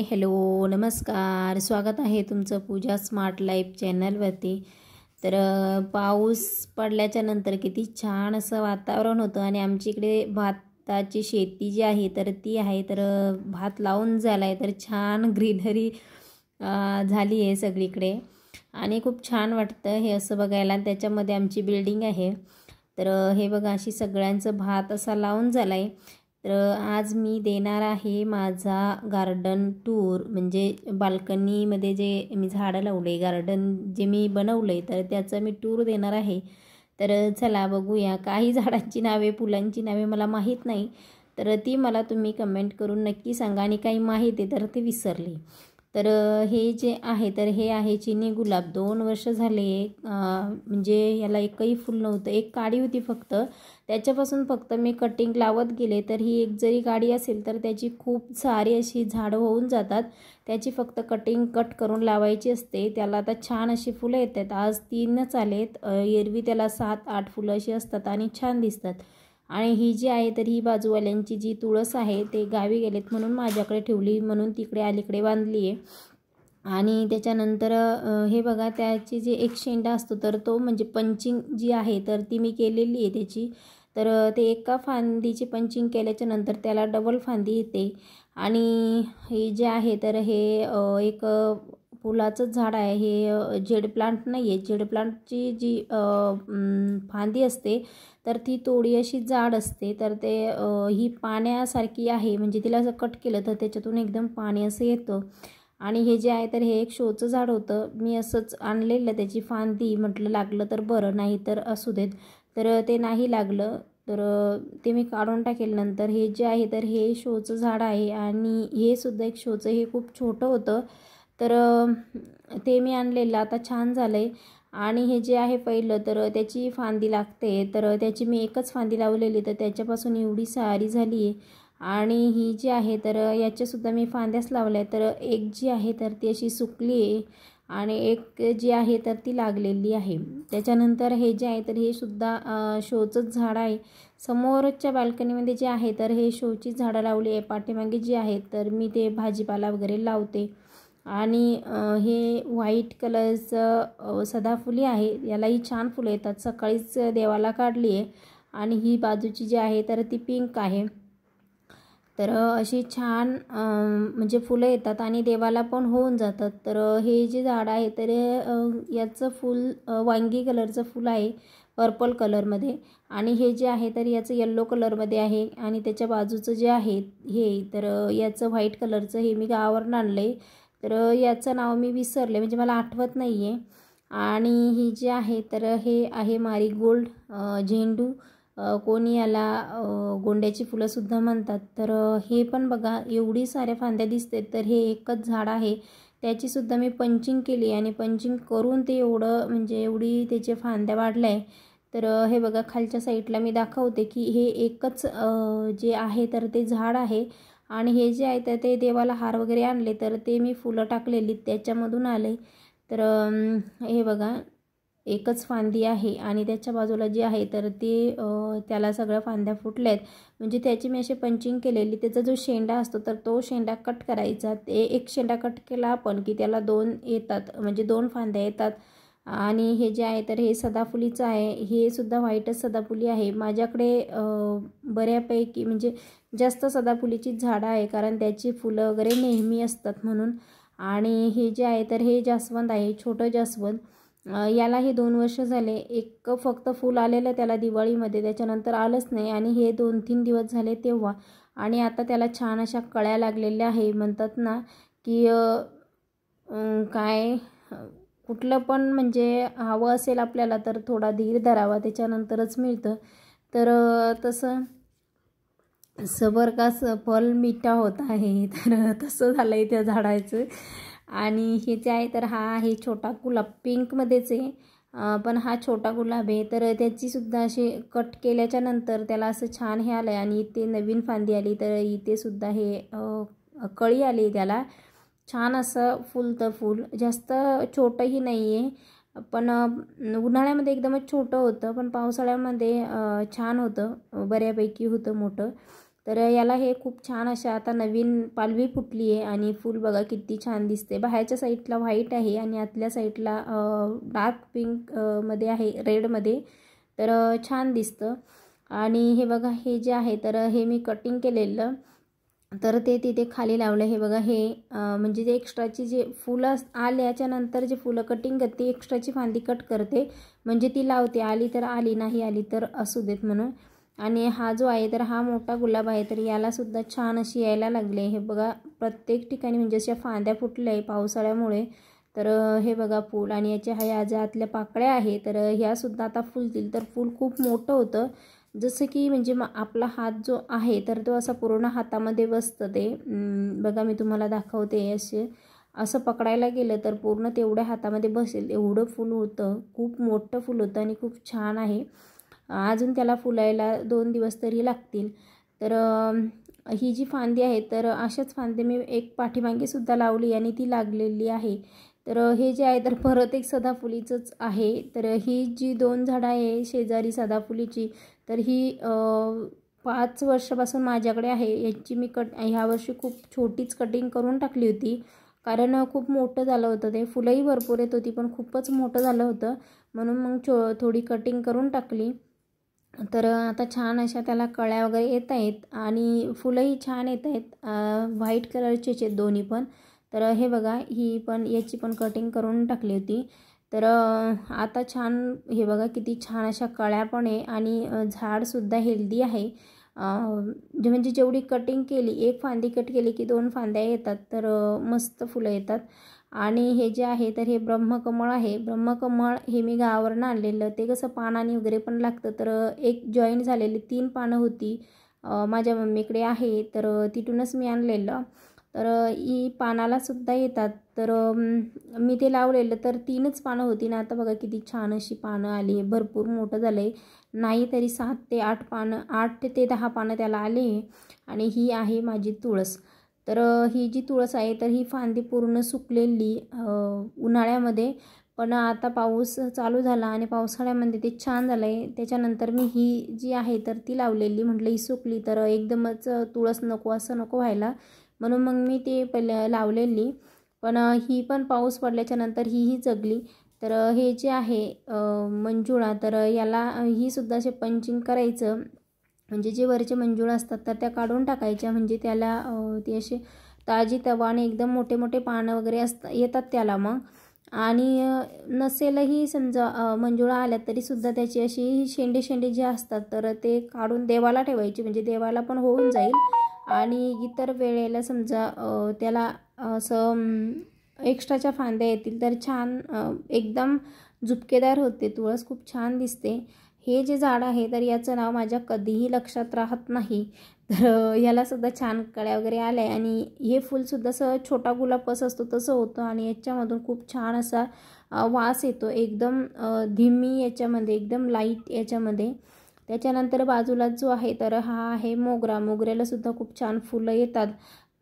Hello नमस्कार, स्वागत आहे तुमचं पूजा स्मार्ट लाईफ चॅनलवरती। तर पाऊस पडल्याच्या नंतर किती छान असं वातावरण होतं आणि आमच्या इकडे भाताची शेती जी आहे तर ती आहे, तर भात लावून झाला आहे, तर छान ग्रीनरी झाली आहे सगळीकडे आणि खूप छान वाटतं हे असं बघायला। त्याच्यामध्ये आमची बिल्डिंग आहे, तर हे बघा अशी सगळ्यांचं भात असा लावून झाला आहे। तर आज मी देणार आहे माझा गार्डन टूर, म्हणजे बाल्कनीमध्ये जे मी झाडं लावले, गार्डन जे मी बनवले तर त्याचं मी टूर देणार आहे। तर चला बघूया। काही झाडांची नावे, फुलांची नावे मला माहीत नाही, तर ती मला तुम्ही कमेंट करून नक्की सांगा, आणि काही माहीत आहे तर ते विसरले। तर हे जे आहे तर हे आहे चिनी गुलाब। 2 वर्ष झाले, म्हणजे याला एकही फुल नव्हतं, एक काडी होती फक्त, त्याच्यापासून फक्त मी कटिंग लावत गेले। तर ही एक जरी काडी असेल तर त्याची खूप सारी अशी झाडं होऊन जातात, त्याची फक्त कट करून लावायची असते। त्याला आता छान अशी फुलं येतात, आज 3च आलेत, एरवी त्याला 7-8 फुलं अशी असतात आणि छान दिसतात। आणि ही जी आहे तर ही बाजूवाल्यांची जी तुळस आहे ते गावी गेलेत म्हणून माझ्याकडे ठेवली, म्हणून तिकडे अलीकडे बांधली आहे। आणि त्याच्यानंतर हे बघा, त्याची जे एक शेंडा असतो तर तो म्हणजे पंचिंग जी आहे तर ती मी केलेली आहे त्याची। तर ते एका फांदीची पंचिंग केल्याच्या नंतर त्याला डबल फांदी येते। आणि हे जे आहे तर हे एक फुलाचं झाड आहे, हे जेड प्लांट नाही आहे। जेड प्लांटची जी फांदी असते तर ती थोडी अशी जाड असते, तर ते ही पाण्यासारखी आहे, म्हणजे तिला असं कट केलं तर त्याच्यातून एकदम पाणी असं येतं। आणि हे जे आहे तर हे एक शोचं झाड होतं, मी असंच आणलेलं त्याची फांदी, म्हटलं लागलं तर बरं, नाही तर असू देत। तर ते नाही लागलं, तर ते मी काढून टाकेल नंतर। हे जे आहे तर हे शोचं झाड आहे आणि हे सुद्धा एक शोचं, हे खूप छोटं होतं, तर ते मी आणलेलं, आता छान झालं आहे। आणि हे जे आहे पहिलं तर त्याची फांदी लागते, तर त्याची मी एकच फांदी लावलेली, तर त्याच्यापासून एवढी सारी झाली आहे। आणि ही जी आहे तर याच्यासुद्धा मी फांद्याच लावल्या, तर एक जी आहे तर ती अशी सुकली आहे आणि एक जी आहे तर ती लागलेली आहे। त्याच्यानंतर हे जे आहे तर हे सुद्धा शोचंच झाड आहे। समोरच्या बाल्कनीमध्ये जे आहे तर हे शोची झाडं लावली आहे, पाठीमागे जी आहेत तर मी ते भाजीपाला वगैरे लावते। आणि हे व्हाईट कलरचं सदाफुली आहे, यालाही छान फुलं येतात, सकाळीच देवाला काढली आहे। आणि ही बाजूची जी आहे तर ती पिंक आहे, तर अशी छान म्हणजे फुलं येतात आणि देवाला पण होऊन जातात। तर हे जे झाड आहे तर याचं फूल वांगी कलरचं फूल आहे, पर्पल कलरमध्ये, आणि हे जे आहे तर याचं येल्लो कलरमध्ये आहे। आणि त्याच्या बाजूचं जे आहे हे तर याचं व्हाईट कलरचं, हे मी गावावरून आणलं आहे, तर याचं नाव मी विसरले, म्हणजे मला आठवत नाही आहे। आणि ही जी आहे तर हे आहे मारीगोल्ड, झेंडू, कोणी याला गोंड्याची फुलंसुद्धा म्हणतात। तर हे पण बघा एवढी साऱ्या फांद्या दिसते, तर हे एकच झाड आहे, त्याचीसुद्धा मी पंचिंग केली आणि पंचिंग करून ते एवढं म्हणजे एवढी त्याचे फांद्या वाढल्या आहे। तर हे बघा खालच्या साईडला मी दाखवते की हे एकच जे आहे तर ते झाड आहे। आणि हे जे आहे तर ते देवाला हार वगैरे आणले, तर ते मी फुलं टाकलेली त्याच्यामधून आले। तर हे बघा एकच फांदी आहे आणि त्याच्या बाजूला जी आहे तर ते त्याला सगळ्या फांद्या फुटल्या आहेत, म्हणजे त्याची मी अशी पंचिंग केलेली। त्याचा जो शेंडा असतो तर तो शेंडा कट करायचा, ते एक शेंडा कट केला आपण की त्याला 2 येतात, म्हणजे 2 फांद्या येतात। आणि हे जे आहे तर हे सदाफुलीचं आहे, हे सुद्धा व्हाईटच सदाफुली आहे। माझ्याकडे बऱ्यापैकी म्हणजे जास्त सदाफुलीची झाडं आहे, कारण त्याची फुलं वगैरे नेहमी असतात म्हणून। आणि हे जे आहे तर हे जास्वंद आहे, छोटं जास्वंद, यालाही 2 वर्ष झाले, एक फक्त फूल आलेलं त्याला दिवाळीमध्ये, त्याच्यानंतर आलंच नाही, आणि हे 2-3 दिवस झाले तेव्हा। आणि आता त्याला छान अशा कळ्या लागलेल्या आहे, म्हणतात ना की काय कुठलं पण म्हणजे हवं असेल आपल्याला तर थोडा धीर धरावा, त्याच्यानंतरच मिळतं। तर तसं सबर का फल मीठा होता आहे, तर तसं झालं आहे त्या झाडाचं। आणि हे जे आहे तर हा आहे छोटा गुलाब, पिंकमध्येच आहे, पण हा छोटा गुलाब आहे, तर त्याचीसुद्धा अशी कट केल्याच्या नंतर त्याला असं छान हे आलं आहे। आणि इथे नवीन फांदी आली, तर इथेसुद्धा हे कळी आली त्याला, छान असं फुलतं फूल, जास्त छोटंही नाही आहे, पण उन्हाळ्यामध्ये एकदमच छोटं होतं, पण पावसाळ्यामध्ये छान होतं, बऱ्यापैकी होतं मोठं। तर याला हे खूप छान अशा आता नवीन पालवी फुटली आहे आणि फूल बघा किती छान दिसते. बाहेरच्या साईडला व्हाईट आहे आणि आतल्या साईडला डार्क पिंक मध्ये आहे, रेडमध्ये. तर छान दिसतं. आणि हे बघा हे जे आहे तर हे मी कटिंग केलेलं, तर ते तिथे खाली लावलं. हे बघा हे म्हणजे जे एक्स्ट्राची जे फुलं आल्याच्यानंतर जे फुलं कटिंग करते, एक्स्ट्राची फांदी कट करते म्हणजे ती लावते, आली तर आली, नाही आली तर असू देत म्हणून. आणि हा जो आहे तर हा मोठा गुलाब आहे, तर यालासुद्धा छान अशी यायला लागले. हे बघा प्रत्येक ठिकाणी म्हणजे अशा फांद्या फुटल्या आहे पावसाळ्यामुळे. तर हे बघा फूल आणि याच्या ह्या ज्या आतल्या पाकळ्या आहे तर ह्यासुद्धा आता फुलतील. तर फूल खूप मोठं होतं, जसं की म्हणजे आपला हात जो आहे तर तो असा पूर्ण हातामध्ये बसतं. ते बघा मी तुम्हाला दाखवते. असं पकडायला गेलं तर पूर्ण तेवढ्या हातामध्ये बसेल एवढं फूल होतं. खूप मोठं फूल होतं आणि खूप छान आहे. अजून त्याला फुलायला 2 दिवस तरी लागतील. तर ही जी फांदी आहे तर अशाच फांदी मी एक पाठीमागेसुद्धा लावली आणि ती लागलेली आहे. तर हे जे आहे तर परत एक सदाफुलीचंच आहे. तर ही जी 2 झाडं आहे शेजारी सदाफुलीची, तर ही 5 वर्षापासून माझ्याकडे आहे. याची मी ह्या वर्षी खूप छोटीच कटिंग करून टाकली होती, कारण खूप मोठं झालं होतं ते. फुलंही भरपूर येत होती पण खूपच मोठं झालं होतं, म्हणून मग थोडी कटिंग करून टाकली. तर आता छान अशा त्याला कळ्या वगैरे येत आहेत आणि फुलंही छान येत आहेत. व्हाईट कलरचेच आहेत दोन्ही पण. तर हे बघा ही पण याची पण कटिंग करून टाकली होती. तर आता छान हे बघा किती छान अशा कळ्या पण आहे आणि झाडसुद्धा हेल्दी आहे. म्हणजे जेवढी कटिंग केली, एक फांदी कट केली की 2 फांद्या येतात, तर मस्त फुलं येतात. आणि हे जे आहे तर हे ब्रह्मकमळ आहे. ब्रह्मकमळ हे मी गावावरून आणलेलं. ते कसं पानांनी वगैरे पण लागतं, तर एक जॉईंट झालेली 3 पानं होती माझ्या मम्मीकडे आहे, तर तिथूनच मी आणलेलं. तर ही पानालासुद्धा येतात. तर मी ते लावलेलं तर 3च पानं होती ना, आता बघा किती छान अशी पानं आली. भरपूर मोठं झालं आहे, नाही तरी 7 ते 8 पानं, 8 ते 10 पानं त्याला आले. आणि ही आहे माझी तुळस. तर ही जी तुळस आहे तर ही फांदी पूर्ण सुकलेली उन्हाळ्यामध्ये, पण आता पाऊस चालू झाला आणि पावसाळ्यामध्ये ते छान झालं आहे. त्याच्यानंतर मी ही जी आहे तर ती लावलेली. म्हटलं ही सुकली तर एकदमच तुळस नको, असं नको व्हायला, म्हणून मग मी ते पहिले लावलेली. पण ही पण पाऊस पडल्याच्यानंतर ही जगली. तर हे जे आहे मंजुळा, तर याला ही सुद्धा असे पंचिंग करायचं, म्हणजे जे वरचे मंजुळा असतात तर त्या काढून टाकायच्या, म्हणजे त्याला ते असे ताजी तवाने एकदम मोठे मोठे पानं वगैरे येतात त्याला मग. आणि नसेलही समजा मंजुळा आल्या तरीसुद्धा त्याची अशी शेंडे शेंडे जे असतात तर ते काढून देवाला ठेवायचे, म्हणजे देवाला पण होऊन जाईल. आणि इतर वेळेला समजा त्याला असं एक्स्ट्राच्या फांद्या येतील तर छान एकदम झुपकेदार होते. तुळस खूप छान दिसते. हे जे झाड आहे तर याचं नाव माझ्या कधीही लक्षात राहत नाही. तर यालासुद्धा छान कळ्या वगैरे आल्या आहे आणि हे फूलसुद्धा असं छोटा गुलाब कसं असतो तसं होतं आणि याच्यामधून खूप छान असा वास येतो, एकदम धीमी याच्यामध्ये, एकदम लाईट याच्यामध्ये. त्याच्यानंतर बाजूला जो आहे तर हा आहे मोगरा. मोगऱ्यालासुद्धा खूप छान फुलं येतात,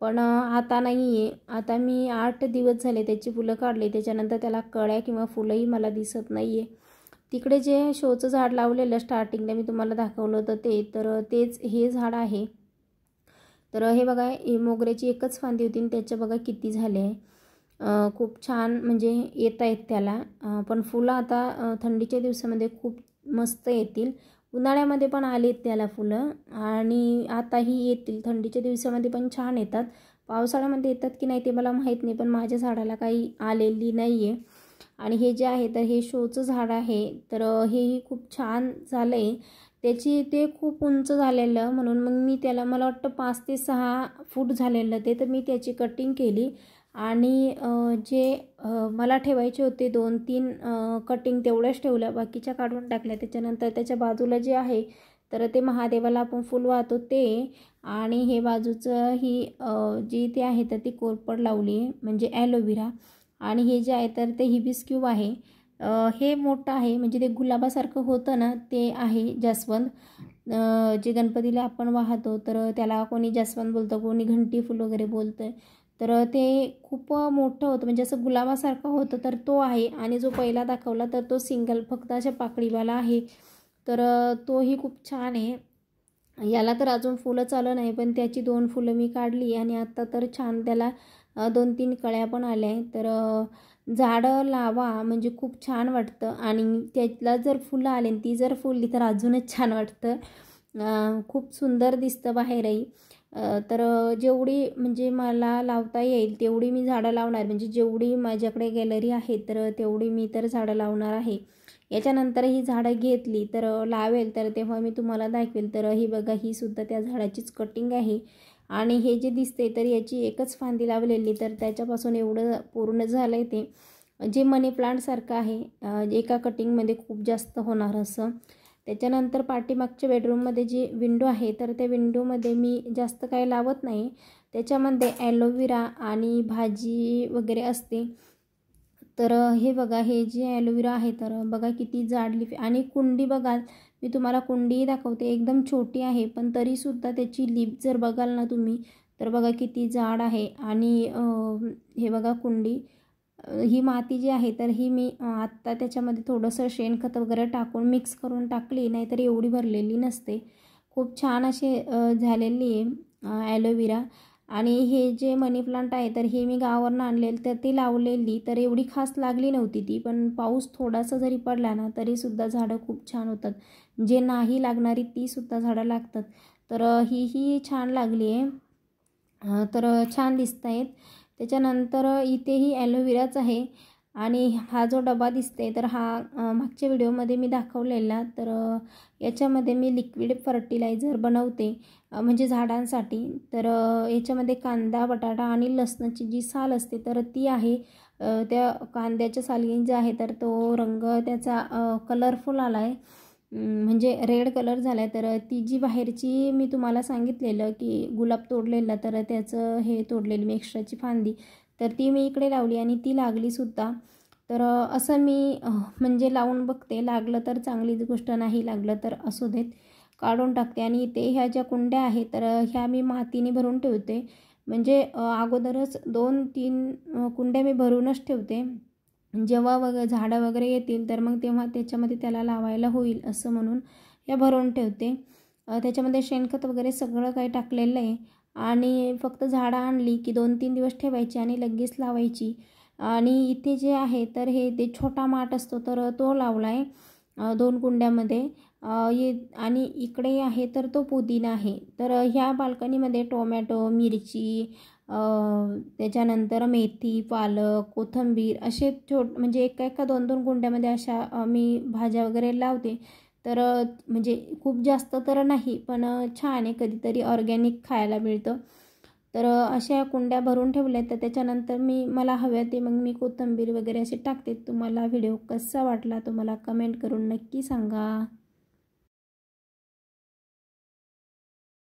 पण आता नाही आहे. आता मी 8 दिवस झाले त्याची फुलं काढली, त्याच्यानंतर त्याला कळ्या किंवा फुलंही मला दिसत नाही आहे. तिकडे जे शोचं झाड लावलेलं स्टार्टिंगला मी तुम्हाला दाखवलं होतं ते, तर तेच हे झाड आहे. तर हे बघा ही मोगऱ्याची एकच फांदी होती आणि त्याच्या बघा किती झाले आहे. खूप छान म्हणजे येत आहेत त्याला. पण फुलं आता थंडीच्या दिवसामध्ये खूप मस्त येतील. उन्हाळ्यामध्ये पण आलेत त्याला फुलं आणि आताही येतील. थंडीच्या दिवसामध्ये पण छान येतात. पावसाळ्यामध्ये येतात की नाही ते मला माहीत नाही, पण माझ्या झाडाला काही आलेली नाही आहे. आणि हे जे आहे तर हे शोचं झाड आहे, तर हेही खूप छान झालं आहे. ते खूप उंच झालेलं, म्हणून मग मी त्याला मला वाटतं 5 ते 6 फूट झालेलं ते, तर मी त्याची कटिंग केली. आणि जे मला ठेवायचे होते 2-3 कटिंग तेवढ्याच ठेवल्या, बाकीच्या काढून टाकल्या. त्याच्यानंतर त्याच्या बाजूला जे आहे तर ते महादेवाला आपण फूल वाहतो ते, आणि हे बाजूचं ही जी ते आहे तर ती कोरपड लावली आहे, म्हणजे ॲलोवेरा. आणि हे जे आहे तर ते हिबिस्क्यूब आहे. हे मोठं आहे, म्हणजे ते गुलाबासारखं होतं ना ते आहे जास्वंद. जे गणपतीला आपण वाहतो तर त्याला कोणी जास्वंद बोलतं, कोणी घंटी फूल वगैरे बोलतं. तर ते खूप मोठं होतं, म्हणजे असं गुलाबासारखं होतं, तर तो आहे. आणि जो पहिला दाखवला तर तो सिंगल फक्त अशा पाकळीवाला आहे, तर तोही खूप छान आहे. याला तर अजून फुलंच आलं नाही, पण त्याची 2 फुलं मी काढली आणि आत्ता तर छान त्याला 2-3 कळ्या पण आल्या आहे. तर झाडं लावा म्हणजे खूप छान वाटतं आणि त्याला जर फुलं आली आणि ती जर फुलली तर अजूनच छान वाटतं. खूप सुंदर दिसतं बाहेरही. तर जेवढी म्हणजे मला लावता येईल तेवढी मी झाडं लावणार, म्हणजे जेवढी माझ्याकडे गॅलरी आहे तर तेवढी मी तर झाडं लावणार आहे. याच्यानंतर ही झाडं घेतली तर लावेल तर तेव्हा मी तुम्हाला दाखवेल. तर ही बघा, ही सुद्धा त्या झाडाचीच कटिंग आहे आणि हे जे दिसते तर याची एकच फांदी लावलेली, तर त्याच्यापासून एवढं पूर्ण झालं आहे ते, जे मनी प्लांटसारखं आहे. एका कटिंगमध्ये खूप जास्त होणार असं. त्याच्यानंतर पाठीमागच्या बेडरूममध्ये जी विंडो आहे तर त्या विंडोमध्ये मी जास्त काही लावत नाही. त्याच्यामध्ये ॲलोवेरा आणि भाजी वगैरे असते. तर हे बघा, हे जे ॲलोवेरा आहे तर बघा किती जाड लीफ आणि कुंडी बघाल, मी तुम्हाला कुंडीही दाखवते, एकदम छोटी आहे पण तरीसुद्धा त्याची लीफ जर बघाल ना तुम्ही तर बघा किती जाड आहे. आणि हे बघा कुंडी, ही माती जी आहे तर ही मी आत्ता त्याच्यामध्ये थोडंसं शेणखत वगैरे टाकून मिक्स करून टाकली, नाहीतर एवढी भरलेली नसते. खूप छान असे झालेली आहे ॲलोवेरा. आणि हे जे मनी प्लांट आहे तर हे मी गावावरून आणलेलं, तर ती लावलेली तर एवढी खास लागली नव्हती ती, पण पाऊस थोडासा जरी पडला ना तरीसुद्धा झाडं खूप छान होतात. जे नाही लागणारी तीसुद्धा झाडं लागतात. तर ही छान लागली आहे. तर छान दिसत आहेत. त्याच्यानंतर इथेही ॲलोवेराच आहे आणि हा जो डबा दिसते तर हा मागच्या व्हिडिओमध्ये मी दाखवलेला. तर याच्यामध्ये मी लिक्विड फर्टिलायझर बनवते म्हणजे झाडांसाठी. तर याच्यामध्ये कांदा, बटाटा आणि लसणाची जी साल असते तर ती आहे. त्या कांद्याच्या सालीने जे आहे तर तो रंग त्याचा कलरफुल आला आहे, म्हणजे रेड कलर झाला आहे. तर ती जी बाहेरची मी तुम्हाला सांगितलेलं की गुलाब तोडलेला, तर त्याचं हे तोडलेली मी एक्स्ट्राची फांदी, तर ती मी इकडे लावली आणि ती लागलीसुद्धा. तर असं मी म्हणजे लावून बघते, लागलं तर चांगलीच गोष्ट, नाही लागलं तर असू देत, काढून टाकते. आणि इथे ह्या ज्या कुंड्या आहेत तर ह्या मी मातीने भरून ठेवते, म्हणजे अगोदरच 2-3 कुंड्या मी भरूनच ठेवते. जेव्हा झाडं वगैरे येतील तर मग तेव्हा त्याच्यामध्ये त्याला लावायला होईल असं म्हणून या भरून ठेवते. त्याच्यामध्ये शेणखत वगैरे सगळं काही टाकलेलं आहे आणि फक्त झाडं आणली की 2-3 दिवस ठेवायची आणि लगेच लावायची. आणि इथे जे आहे तर हे ते छोटा माठ असतो तर तो लावला आहे 2 कुंड्यामध्ये. आणि इकडे आहे तर तो पुदिना आहे. तर ह्या बाल्कनीमध्ये टोमॅटो, मिरची, त्याच्यानंतर मेथी, पालक, कोथिंबीर असे म्हणजे एका 2-2 कुंड्यामध्ये अशा मी भाज्या वगैरे लावते. तर म्हणजे खूप जास्त तर नाही, पण छान आहे, कधीतरी ऑर्गॅनिक खायला मिळतं. तर अशा कुंड्या भरून ठेवल्या. तर त्याच्यानंतर मला हव्या ते मग मी कोथिंबीर वगैरे असे टाकते. तुम्हाला व्हिडिओ कसा वाटला तो मला कमेंट करून नक्की सांगा.